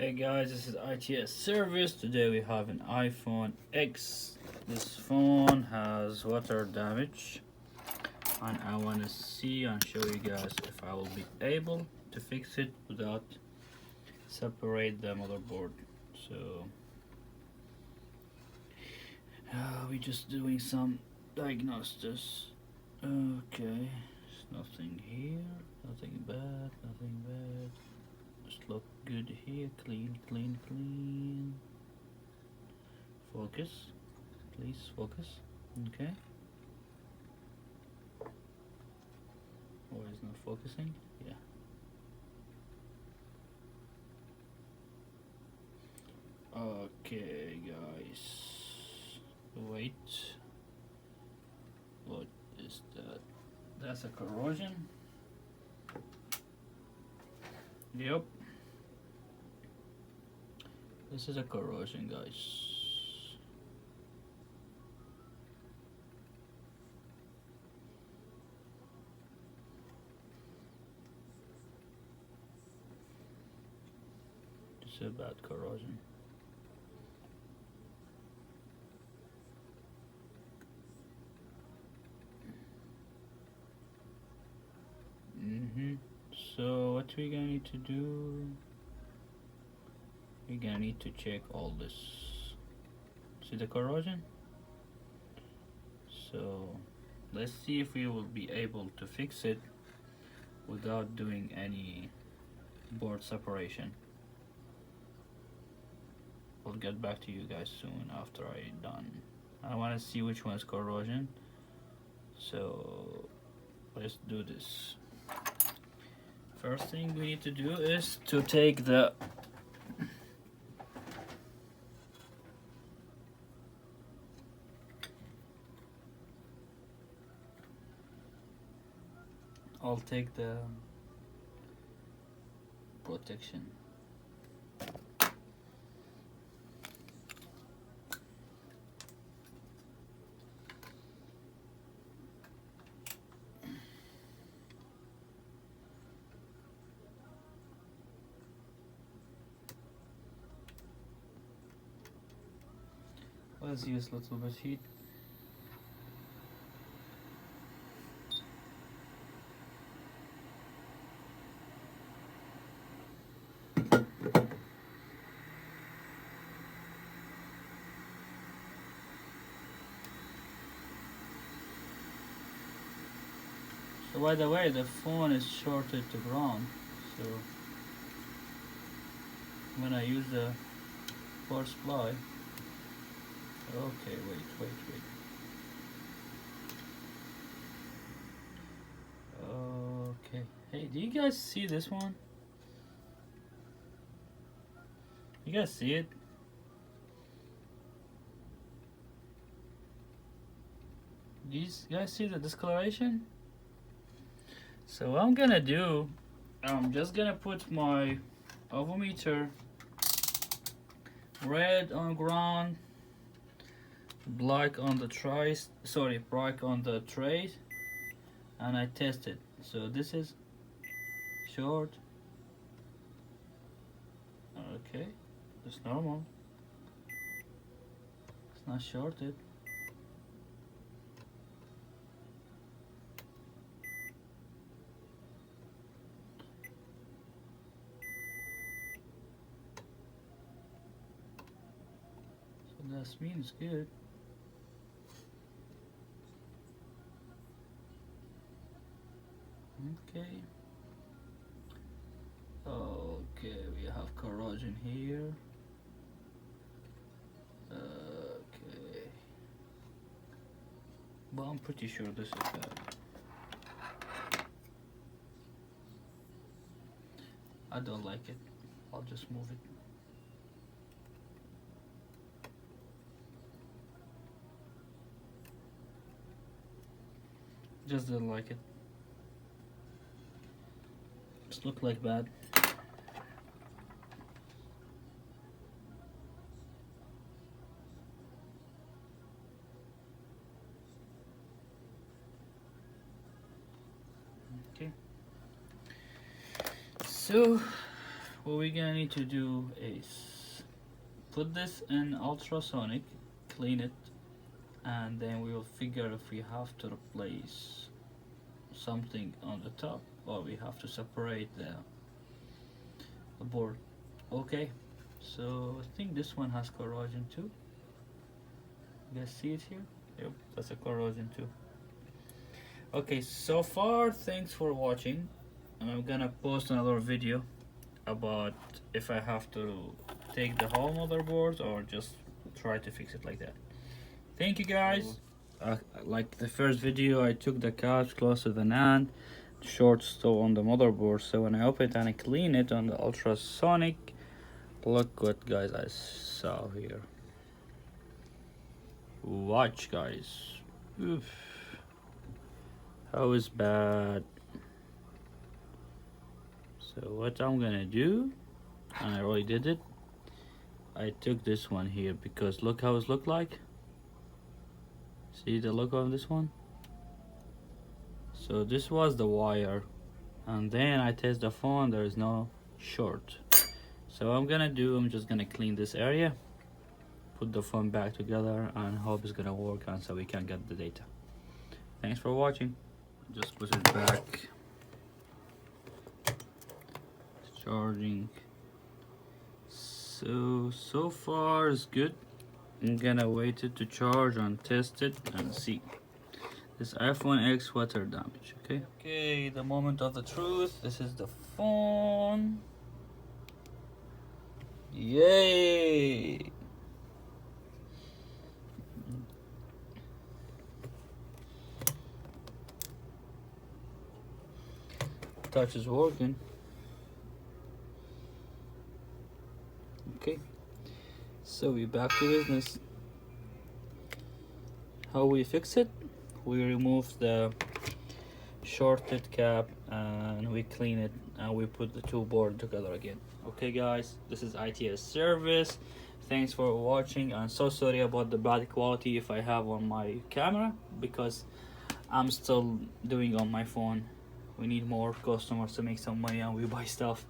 Hey guys, this is ITS Service. Today we have an iPhone X. This phone has water damage and I want to see and show you guys if I will be able to fix it without separate the motherboard. So we're just doing some diagnosis. Okay, there's nothing here, nothing bad, nothing bad. Just look good here, clean, clean, clean. Focus, please focus. Okay. Why is not focusing? Yeah. Okay, guys. Wait. What is that? That's a corrosion. Yep. This is a corrosion, guys. This is a bad corrosion. So what we're gonna need to do, we're gonna need to check all this. See the corrosion? So let's see if we will be able to fix it without doing any board separation. I'll get back to you guys soon after I'm done. I want to see which one's corrosion, so let's do this. First thing we need to do is to take the I'll take the protection. Let's use a little bit heat. So by the way, the phone is shorted to ground, so when I use the power supply. Okay, wait. Okay. Hey, do you guys see this one? You guys see it? Do you guys see the discoloration? So what I'm gonna do, I'm just gonna put my ovometer red on ground, black on the black on the tray, and I test it. So this is short. Okay, it's normal. It's not shorted. So that means good. Okay. Okay, we have corrosion here. Okay. But I'm pretty sure this is bad. I don't like it. I'll just move it. Just don't like it. Just look like bad. Okay. So what we're gonna need to do is put this in ultrasonic, clean it, and then we will figure if we have to replace something on the top or we have to separate the board. Okay, so I think this one has corrosion too. You guys see it here? Yep, that's a corrosion too. Okay, so far thanks for watching, and I'm gonna post another video about if I have to take the whole motherboard or just try to fix it like that. Thank you guys. Like the first video, I took the couch close to the NAND, short still on the motherboard, so when I open it and I clean it on the ultrasonic, look what guys I saw here. Watch guys. Oof. How is bad. So what I'm gonna do, and I already did it, I took this one here because look how it look like. See the look of this one? So this was the wire, and then I test the phone, there is no short. So what I'm just gonna clean this area, put the phone back together, and hope it's gonna work and so we can get the data. Thanks for watching. Just put it back. It's charging. So far it's good. I'm gonna wait it to charge and test it and see. This iPhone X water damage. Okay, the moment of the truth. This is the phone. Yay! Touch is working. Okay, so we're back to business. How we fix it? We remove the shorted cap and we clean it and we put the two boards together again. Okay guys, this is ITS service. Thanks for watching, and so sorry about the bad quality if I have on my camera because I'm still doing on my phone. We need more customers to make some money and we buy stuff.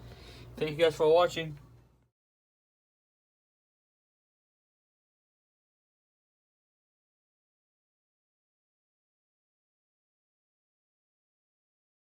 Thank you guys for watching.